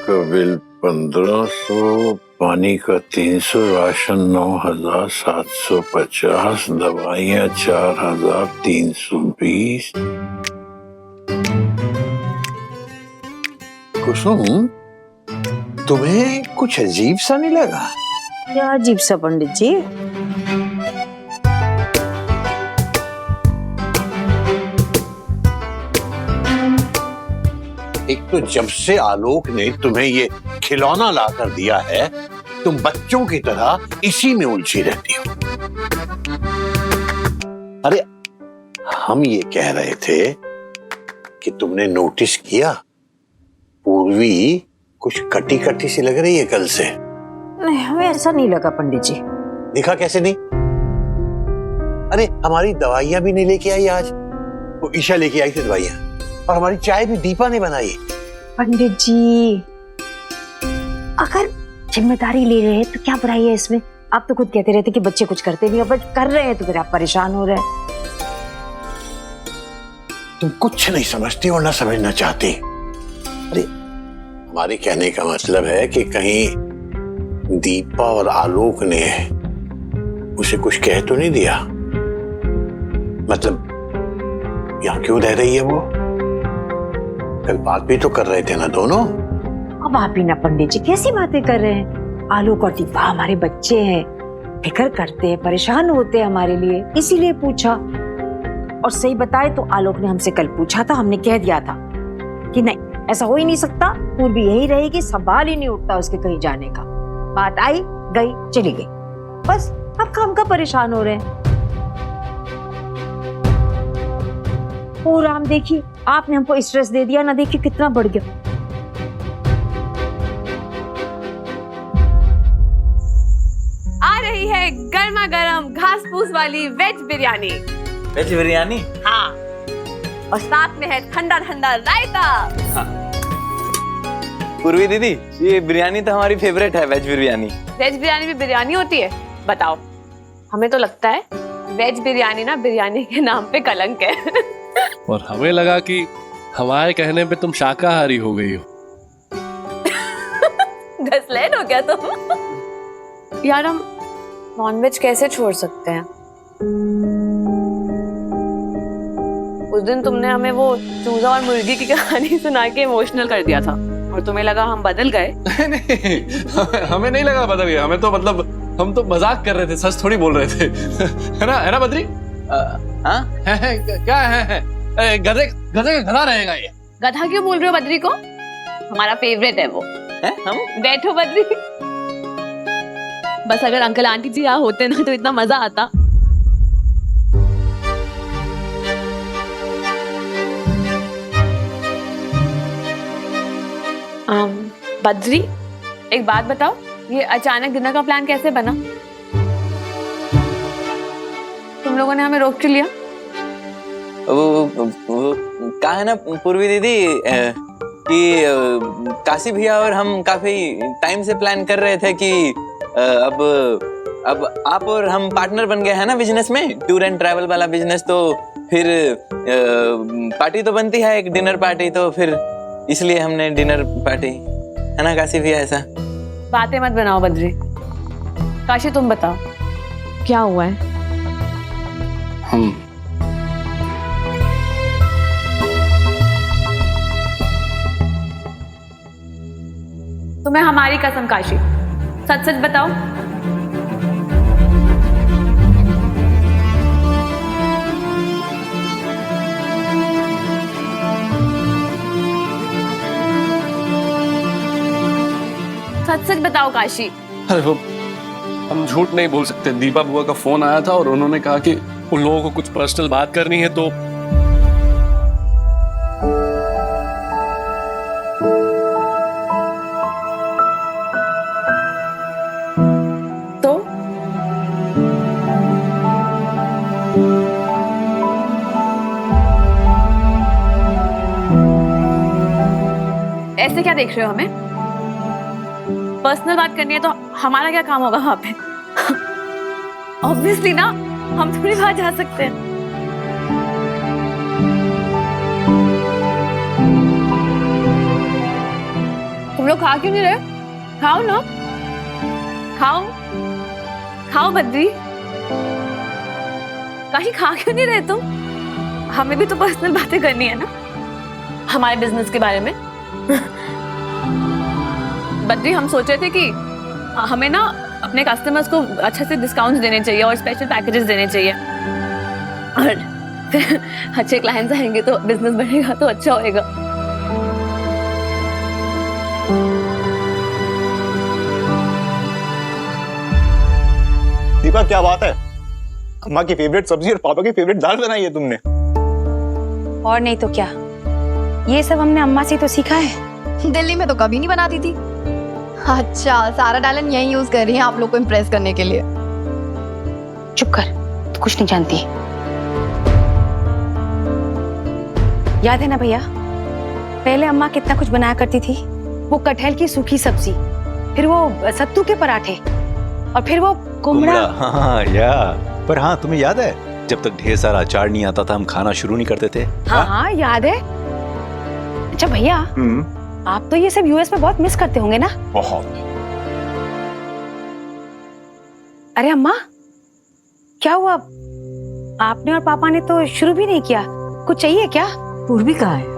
का बिल 1500, पानी का 300, राशन 9750, दवाइयाँ 4320। कुसुम, तुम्हें कुछ अजीब सा नहीं लगा? क्या अजीब सा पंडित जी? एक तो जब से आलोक ने तुम्हें ये खिलौना ला कर दिया है, तुम बच्चों की तरह इसी में उलझी रहती हो। अरे हम ये कह रहे थे कि तुमने नोटिस किया, पूर्वी कुछ कटी कटी सी लग रही है कल से। नहीं, हमें ऐसा नहीं लगा पंडित जी। दिखा कैसे नहीं? अरे हमारी दवाइयां भी नहीं लेके आई आज, वो ईशा लेके आई थी दवाइयां, और हमारी चाय भी दीपा ने बनाई। पंडित जी, अगर जिम्मेदारी ले रहे हैं तो क्या बुराई है इसमें? आप तो खुद कहते रहते कि बच्चे कुछ करते नहीं, और बस कर रहे हैं तो फिर आप परेशान हो रहे हैं। तुम कुछ नहीं समझती और ना समझना चाहती। अरे हमारे कहने का मतलब है कि कहीं दीपा और आलोक ने उसे कुछ कह तो नहीं दिया? मतलब यहाँ क्यों रह रही है वो? कल बात भी तो कर रहे थे ना दोनों। अब आप ही ना पंडित जी कैसी बातें कर रहे हैं? आलोक और दीपा हमारे बच्चे हैं, फिक्र करते हैं, परेशान होते हैं हमारे लिए, इसीलिए पूछा। और सही बताए तो आलोक ने हमसे कल पूछा था, हमने कह दिया था कि नहीं, ऐसा हो ही नहीं सकता, पूर्वी यही रहेगी, सवाल ही नहीं उठता उसके कहीं जाने का। बात आई गई चली गई, बस अब काम का परेशान हो रहे हैं। और राम देखिए, आपने हमको स्ट्रेस दे दिया ना, देखिए कितना बढ़ गया। आ रही है गर्मा गर्म घास फूस वाली वेज बिरयानी। वेज बिरयानी? हाँ, और साथ में है ठंडा ठंडा रायता। हाँ। पूर्वी दीदी, ये बिरयानी तो हमारी फेवरेट है, वेज बिरयानी। वेज बिरयानी भी बिरयानी होती है? बताओ, हमें तो लगता है वेज बिरयानी ना बिरयानी के नाम पे कलंक है। और हमें लगा कि हमारे कहने पे तुम शाकाहारी हो गई हो। गसलैन हो गया तुम। यार हम नॉनवेज कैसे छोड़ सकते हैं? उस दिन तुमने हमें वो चूजा और मुर्गी की कहानी सुना के इमोशनल कर दिया था, और तुम्हें लगा हम बदल गए। नहीं, हमें नहीं लगा बदल गए, हमें तो मतलब हम तो मजाक कर रहे थे, सच थोड़ी बोल रहे थे। है ना बद्री? हाँ? क्या है? गधे का गधा रहेगा ये। गधा क्यों बोल रहे हो बद्री को? हमारा फेवरेट है वो। है? हम? बैठो बद्री। बस अगर अंकल आंटी जी यहाँ होते ना तो इतना मजा आता। बद्री, एक बात बताओ, ये अचानक डिनर का प्लान कैसे बना? तुम लोगों ने हमें रोक क्यों लिया? वो कहा है ना पूर्वी दीदी कि काशी भैया और हम काफी टाइम से प्लान कर रहे थे कि अब आप और हम पार्टनर बन गए हैं ना बिजनेस में, टूर एंड ट्रैवल वाला बिजनेस, तो फिर पार्टी तो बनती है, एक डिनर पार्टी, तो फिर इसलिए हमने डिनर पार्टी, है ना काशी भैया? ऐसा बातें मत बनाओ बद्री। काशी तुम बताओ, क्या हुआ है? हम तुम्हें हमारी कसम काशी, सच सच बताओ। सच सच बताओ काशी। अरे वो हम झूठ नहीं बोल सकते। दीपा बुआ का फोन आया था और उन्होंने कहा कि उन लोगों को कुछ पर्सनल बात करनी है, तो ऐसे क्या देख रहे हो हमें? पर्सनल बात करनी है तो हमारा क्या काम होगा वहां पे? ऑब्वियसली ना, हम थोड़ी बाहर जा सकते हैं। लोग खा क्यों नहीं रहे? खाओ ना, खाओ खाओ बद्री। काशी खा क्यों नहीं रहे तुम? हमें भी तो पर्सनल बातें करनी है ना, हमारे बिजनेस के बारे में। बद्री, हम सोच रहे थे कि हमें ना अपने कस्टमर्स को अच्छे से डिस्काउंट्स देने चाहिए और स्पेशल पैकेजेस देने चाहिए, और फिर अच्छे क्लाइंट्स आएंगे तो बिजनेस बढ़ेगा तो अच्छा होएगा। दीपा, क्या बात है? अम्मा की फेवरेट सब्जी और पापा की फेवरेट दाल बनाई है तुमने। और नहीं तो क्या, ये सब हमने अम्मा से तो सीखा है। दिल्ली में तो कभी नहीं बनाती थी। अच्छा, सारा टैलेंट यही यूज कर रही है आप लोग को इम्प्रेस करने के लिए। चुप कर, तू कुछ नहीं जानती। याद है ना भैया, पहले अम्मा कितना कुछ बनाया करती थी। वो कटहल की सूखी सब्जी, फिर वो सत्तू के पराठे, और फिर वो कुमड़ा। हाँ या, पर हाँ तुम्हें याद है जब तक ढेर सारा अचार नहीं आता था हम खाना शुरू नहीं करते थे? हाँ हाँ याद है। अच्छा भैया, आप तो ये सब यूएस में बहुत मिस करते होंगे ना? बहुत। अरे अम्मा, क्या हुआ? आपने और पापा ने तो शुरू भी नहीं किया। कुछ चाहिए क्या? पूर्वी कहाँ है?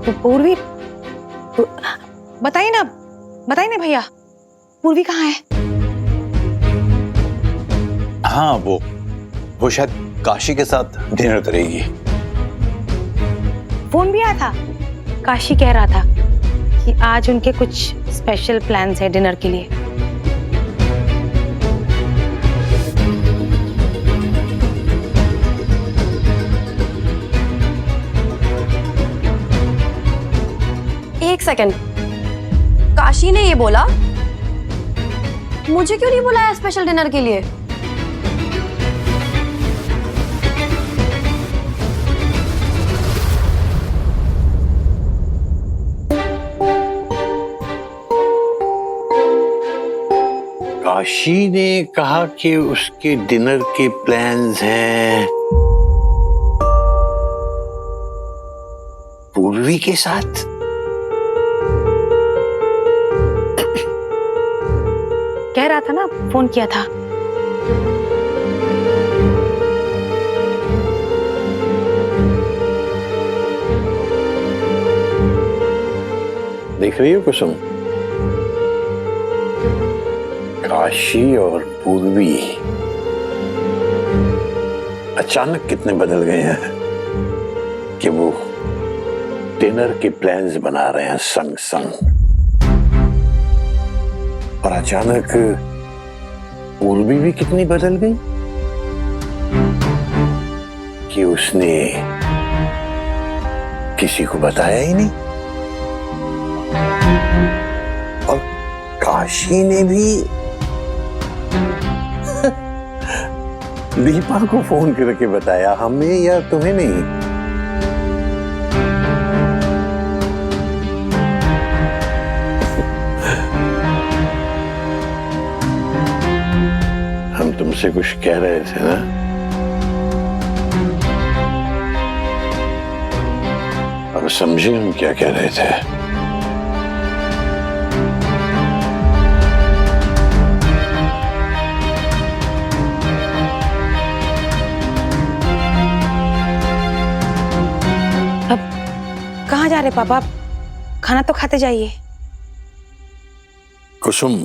तो पूर्वी, बताइए ना भैया, पूर्वी कहाँ है? हाँ वो शायद काशी के साथ डिनर करेगी। फोन भी आया था, काशी कह रहा था कि आज उनके कुछ स्पेशल प्लान्स है डिनर के लिए। एक सेकंड, काशी ने ये बोला, मुझे क्यों नहीं बुलाया स्पेशल डिनर के लिए? काशी ने कहा कि उसके डिनर के प्लान्स हैं पूर्वी के साथ। कह रहा था ना, फोन किया था। देख रही हो कुसुम, काशी और पूर्वी अचानक कितने बदल गए हैं कि वो डिनर के प्लान्स बना रहे हैं संग संग। और अचानक पूर्वी भी कितनी बदल गई कि उसने किसी को बताया ही नहीं। और काशी ने भी दीपा को फोन करके बताया, हमें या तुम्हें नहीं। हम तुमसे कुछ कह रहे थे ना? अब समझे हम क्या कह रहे थे? कहाँ जा रहे पापा? खाना तो खाते जाइए। कुसुम,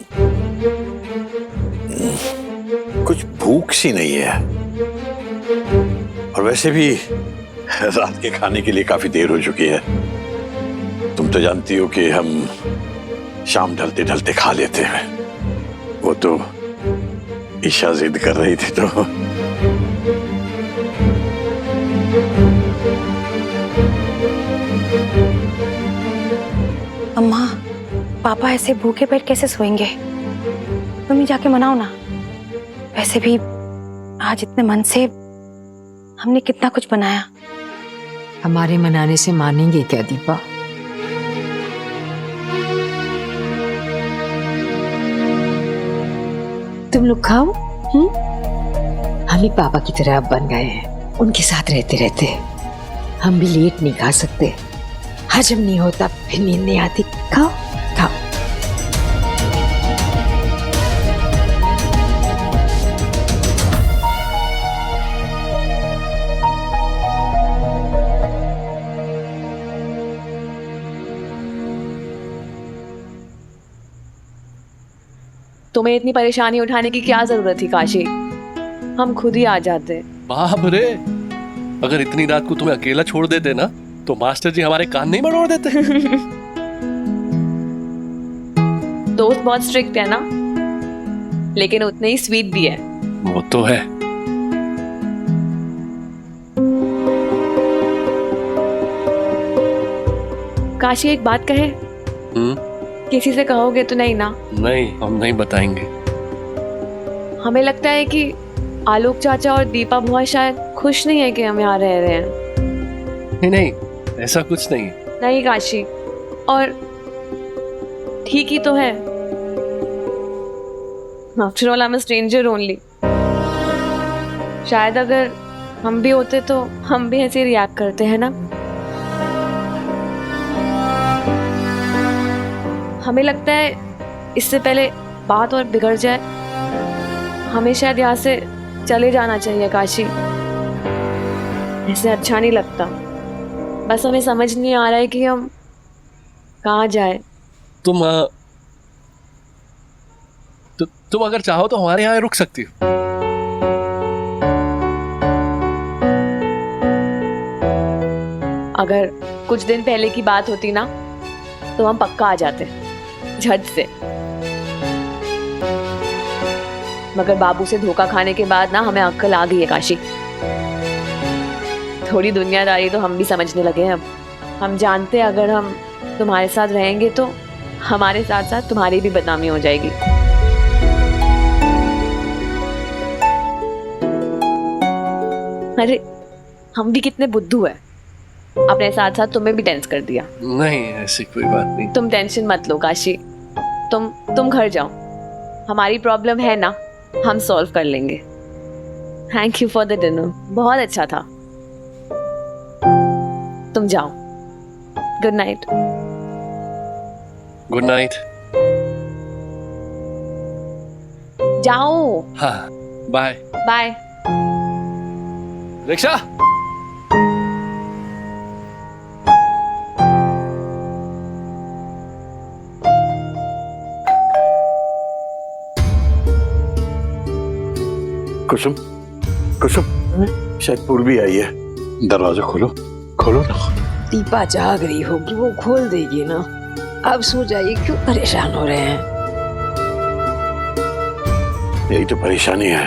कुछ भूख सी नहीं है, और वैसे भी रात के खाने के लिए काफी देर हो चुकी है। तुम तो जानती हो कि हम शाम ढलते ढलते खा लेते हैं। वो तो ईशा जिद कर रही थी तो अम्मा, पापा ऐसे भूखे पेट कैसे सोएंगे? तुम ही जाके मनाओ ना। वैसे भी आज इतने मन से हमने कितना कुछ बनाया। हमारे मनाने से मानेंगे क्या दीपा? तुम लोग खाओ, हम ही पापा की तरह अब बन गए हैं। उनके साथ रहते रहते हम भी लेट नहीं खा सकते, हजम नहीं होता, फिर नींद नहीं आती। खाओ खाओ। तुम्हें इतनी परेशानी उठाने की क्या जरूरत थी काशी, हम खुद ही आ जाते। बाप रे, अगर इतनी रात को तुम्हें अकेला छोड़ देते ना तो मास्टर जी हमारे कान नहीं मरोड़ देते। दोस्त बहुत स्ट्रिक्ट है ना, लेकिन उतने ही स्वीट भी है। वो तो है। काशी एक बात कहे, किसी से कहोगे तो नहीं ना? नहीं, हम नहीं बताएंगे। हमें लगता है कि आलोक चाचा और दीपा बुआ शायद खुश नहीं है कि हम यहाँ रह रहे हैं। नहीं नहीं, ऐसा कुछ नहीं। नहीं काशी, और ठीक ही तो है। After all I am a stranger only. शायद अगर हम भी होते तो हम भी ऐसे रिएक्ट करते हैं ना। हमें लगता है इससे पहले बात और बिगड़ जाए, हमें शायद यहाँ से चले जाना चाहिए काशी। ऐसे अच्छा नहीं लगता। बस हमें समझ नहीं आ रहा है कि हम कहाँ जाए। तुम अगर चाहो तो हमारे यहाँ रुक सकती हो। अगर कुछ दिन पहले की बात होती ना तो हम पक्का आ जाते झट से। मगर बाबू से धोखा खाने के बाद ना हमें अक्ल आ गई है काशी। थोड़ी दुनियादारी तो हम भी समझने लगे हैं अब। हम जानते हैं अगर हम तुम्हारे साथ रहेंगे तो हमारे साथ साथ तुम्हारी भी बदनामी हो जाएगी। अरे हम भी कितने बुद्धू है, अपने साथ साथ तुम्हें भी टेंस कर दिया। नहीं, ऐसी कोई बात नहीं। तुम टेंशन मत लो काशी, तुम घर जाओ। हमारी प्रॉब्लम है ना, हम सॉल्व कर लेंगे। Thank you for the dinner, बहुत अच्छा था। तुम जाओ। Good night. Good night. जाओ। हाँ, बाय बाय। रिक्शा। कुसुम, कुसुम, शायद पूर्वी आई है। दरवाजा खोलो, खोलो ना। दीपा जाग रही होगी, वो खोल देगी ना। अब सो जाइए, क्यों परेशान हो रहे हैं? यही तो परेशानी है,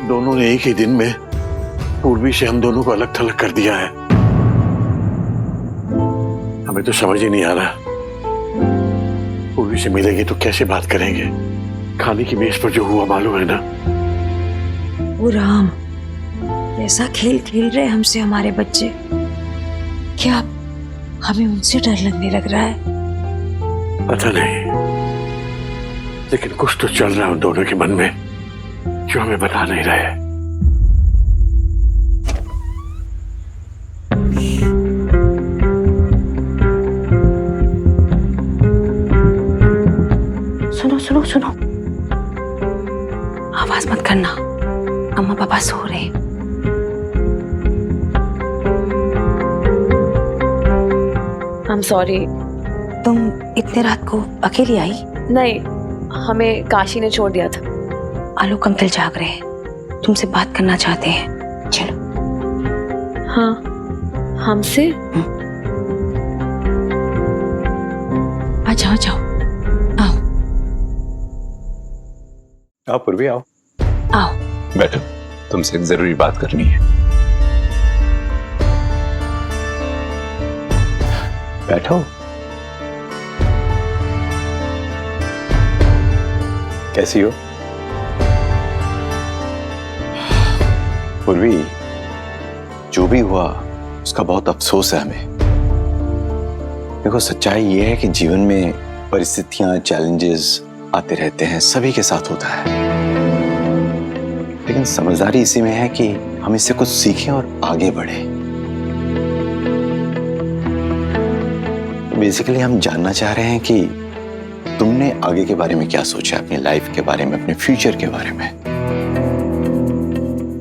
दोनों ने एक ही दिन में पूर्वी से हम दोनों को अलग थलग कर दिया है। हमें तो समझ ही नहीं आ रहा, पूर्वी से मिलेंगे तो कैसे बात करेंगे। खाने की मेज पर जो हुआ मालूम है ना। वो राम, ऐसा खेल खेल रहे हमसे हमारे बच्चे, क्या हमें उनसे डर लगने लग रहा है? पता नहीं, लेकिन कुछ तो चल रहा है उन दोनों के मन में जो हमें बता नहीं रहे। सुनो सुनो सुनो, आवाज मत करना, अम्मा पापा सो रहे। I'm sorry। तुम इतने रात को अकेली आई? नहीं, हमें काशी ने छोड़ दिया था। आलोक अंकल जाग रहे हैं, तुमसे बात करना चाहते हैं। चलो। हाँ, हमसे? आ जाओ जाओ, आओ आओ पूर्वी, आओ आओ। बैठो, तुमसे एक जरूरी बात करनी है। बैठो। कैसी हो पूर्वी? जो भी हुआ उसका बहुत अफसोस है हमें। देखो, सच्चाई ये है कि जीवन में परिस्थितियां, चैलेंजेस आते रहते हैं, सभी के साथ होता है। लेकिन समझदारी इसी में है कि हम इससे कुछ सीखें और आगे बढ़े। बेसिकली हम जानना चाह रहे हैं कि तुमने आगे के बारे में क्या सोचा, अपनी लाइफ के बारे में, अपने फ्यूचर के बारे में।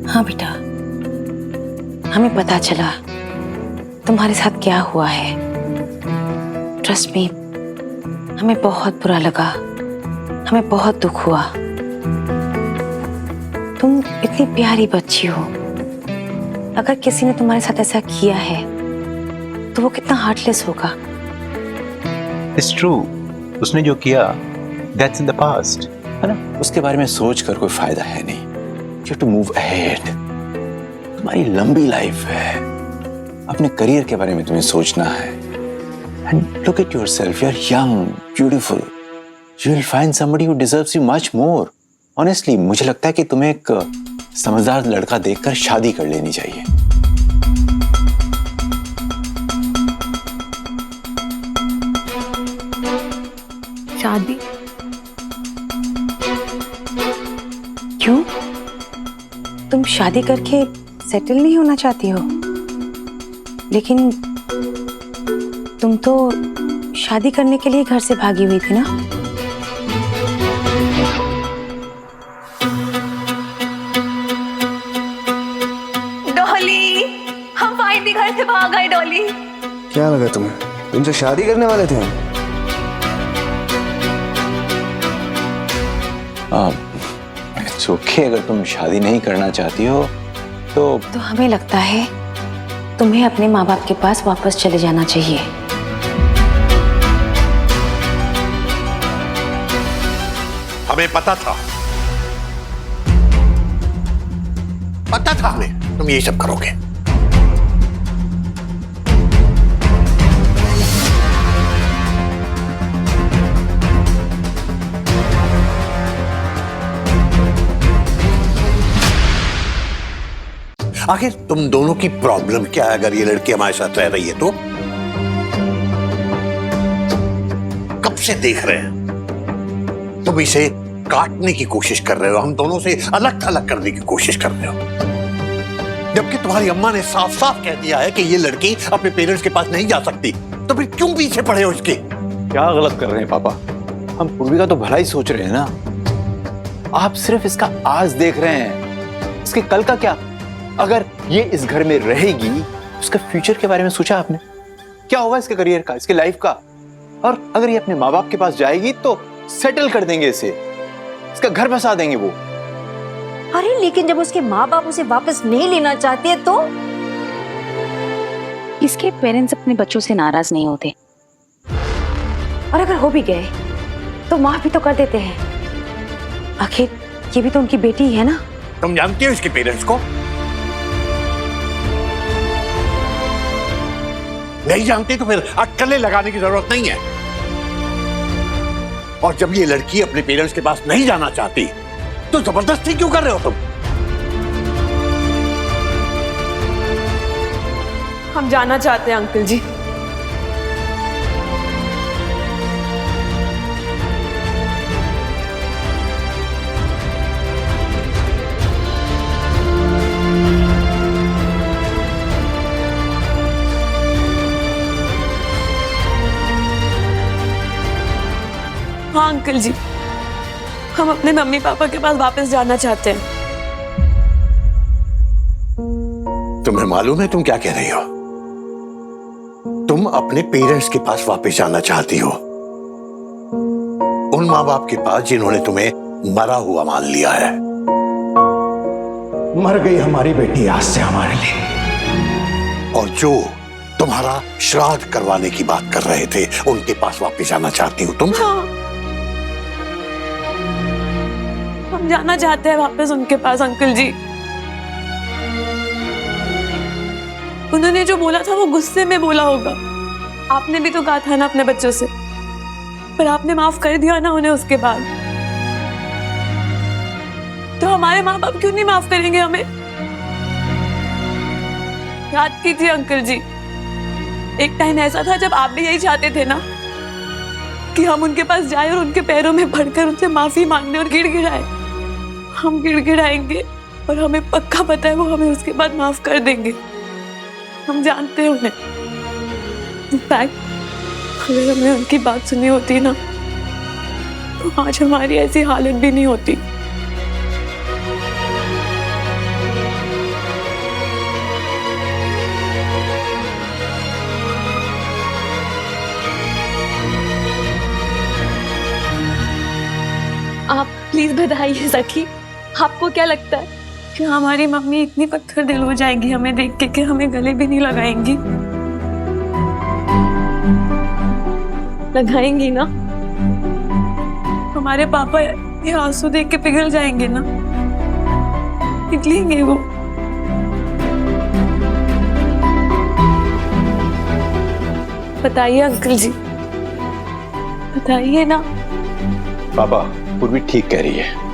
हाँ बेटा, हमें पता चला तुम्हारे साथ क्या हुआ है। ट्रस्ट मी, हमें बहुत बुरा लगा, हमें बहुत दुख हुआ। तुम इतनी प्यारी बच्ची हो, अगर किसी ने तुम्हारे साथ ऐसा किया है तो वो कितना हार्टलेस होगा। इट्स ट्रू, उसने जो किया दैट्स इन द पास्ट, है ना, उसके बारे में सोच कर कोई फायदा है नहीं। You have to move ahead. तुम्हारी लंबी लाइफ है, अपने करियर के बारे में तुम्हें सोचना है। And look at yourself, you are young, beautiful, you will find somebody who deserves you much more. Honestly मुझे लगता है कि तुम्हें एक समझदार लड़का देखकर शादी कर लेनी चाहिए। शादी? क्यों? तुम शादी करके सेटल नहीं होना चाहती हो? लेकिन तुम तो शादी करने के लिए घर से भागी हुई थी ना? डॉली, हम फाइनली घर से भाग गए। डॉली, क्या लगा तुम्हें? तुमसे शादी करने वाले थे हम? इट्स ओके, अगर तुम शादी नहीं करना चाहती हो तो हमें लगता है तुम्हें अपने माँ बाप के पास वापस चले जाना चाहिए। हमें पता था हमें तुम यही सब करोगे। आखिर तुम दोनों की प्रॉब्लम क्या है? अगर ये लड़की हमारे साथ रह रही है तो कब से देख रहे हैं तुम इसे काटने की कोशिश कर रहे हो, हम दोनों से अलग थलग करने की कोशिश कर रहे हो, जबकि तुम्हारी अम्मा ने साफ साफ कह दिया है कि ये लड़की अपने पेरेंट्स के पास नहीं जा सकती। तो फिर क्यों पीछे पड़े हो इसके? क्या गलत कर रहे हैं पापा? हम पूर्वी का तो भला ही सोच रहे हैं ना। आप सिर्फ इसका आज देख रहे हैं, इसके कल का क्या? अगर ये इस घर में रहेगी, उसका फ्यूचर के बारे में सोचा आपने? क्या होगा इसके करियर का, इसके लाइफ का? और अगर ये अपने माँ बाप के पास जाएगी तो सेटल कर देंगे इसे, इसका घर बसा देंगे वो। अरे लेकिन जब उसके माँ बाप उसे वापस नहीं लेना चाहते तो? इसके पेरेंट्स अपने बच्चों से नाराज नहीं होते, और अगर हो भी गए तो माफ भी तो कर देते हैं। आखिर ये भी तो उनकी बेटी है ना। तुम जानती हो इसके पेरेंट्स को? नहीं जानते तो फिर अटकलें लगाने की जरूरत नहीं है। और जब ये लड़की अपने पेरेंट्स के पास नहीं जाना चाहती तो जबरदस्ती क्यों कर रहे हो तुम? हम जाना चाहते हैं अंकल जी। हाँ अंकल जी, हम अपने मम्मी पापा के पास वापस जाना चाहते हैं। तुम्हें मालूम है तुम क्या कह रही हो? तुम अपने पेरेंट्स के पास वापस जाना चाहती हो, उन माँ बाप के पास जिन्होंने तुम्हें मरा हुआ मान लिया है। मर गई हमारी बेटी आज से हमारे लिए। और जो तुम्हारा श्राद्ध करवाने की बात कर रहे थे, उनके पास वापस जाना चाहती हो तुम? हाँ, हम जाना चाहते हैं वापस उनके पास अंकल जी। उन्होंने जो बोला था वो गुस्से में बोला होगा। आपने भी तो कहा था ना अपने बच्चों से, पर आपने माफ कर दिया ना उन्हें उसके बाद। तो हमारे माँ बाप क्यों नहीं माफ करेंगे हमें? याद कीजिए अंकल जी, एक टाइम ऐसा था जब आप भी यही चाहते थे ना कि हम उनके पास जाए और उनके पैरों में पड़कर उनसे माफी मांगने और गिड़गिड़ाए। हम गिड़गिड़ाएंगे और हमें पक्का पता है वो हमें उसके बाद माफ कर देंगे। हम जानते हैं उन्हें। इनफैक्ट अगर हमें उनकी बात सुनी होती ना तो आज हमारी ऐसी हालत भी नहीं होती। आप प्लीज बताइए सखी, आपको क्या लगता है कि हमारी मम्मी इतनी पत्थर दिल हो जाएंगी हमें देख के कि हमें गले भी नहीं लगाएंगी? लगाएंगी ना? हमारे पापा ये आंसू देख के पिघल जाएंगे ना? पिघलेंगे वो। बताइए अंकल जी, बताइए ना। पापा, पूर्वी ठीक कह रही है।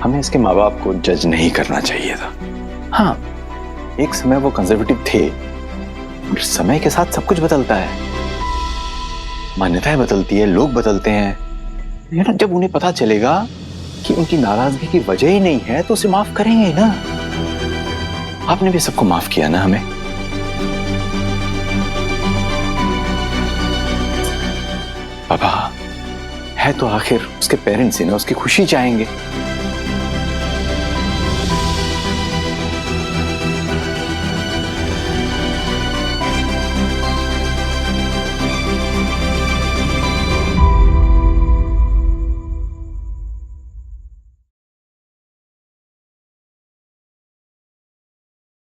हमें इसके माँ बाप को जज नहीं करना चाहिए था। हाँ, एक समय वो कंजर्वेटिव थे, और समय के साथ सब कुछ बदलता है। मान्यताएं बदलती है, लोग बदलते हैं। ये ना, जब उन्हें पता चलेगा कि उनकी नाराजगी की वजह ही नहीं है तो उसे माफ करेंगे ना। आपने भी सबको माफ किया ना हमें। पापा, है तो आखिर उसके पेरेंट्स ही ना, उसकी खुशी चाहेंगे।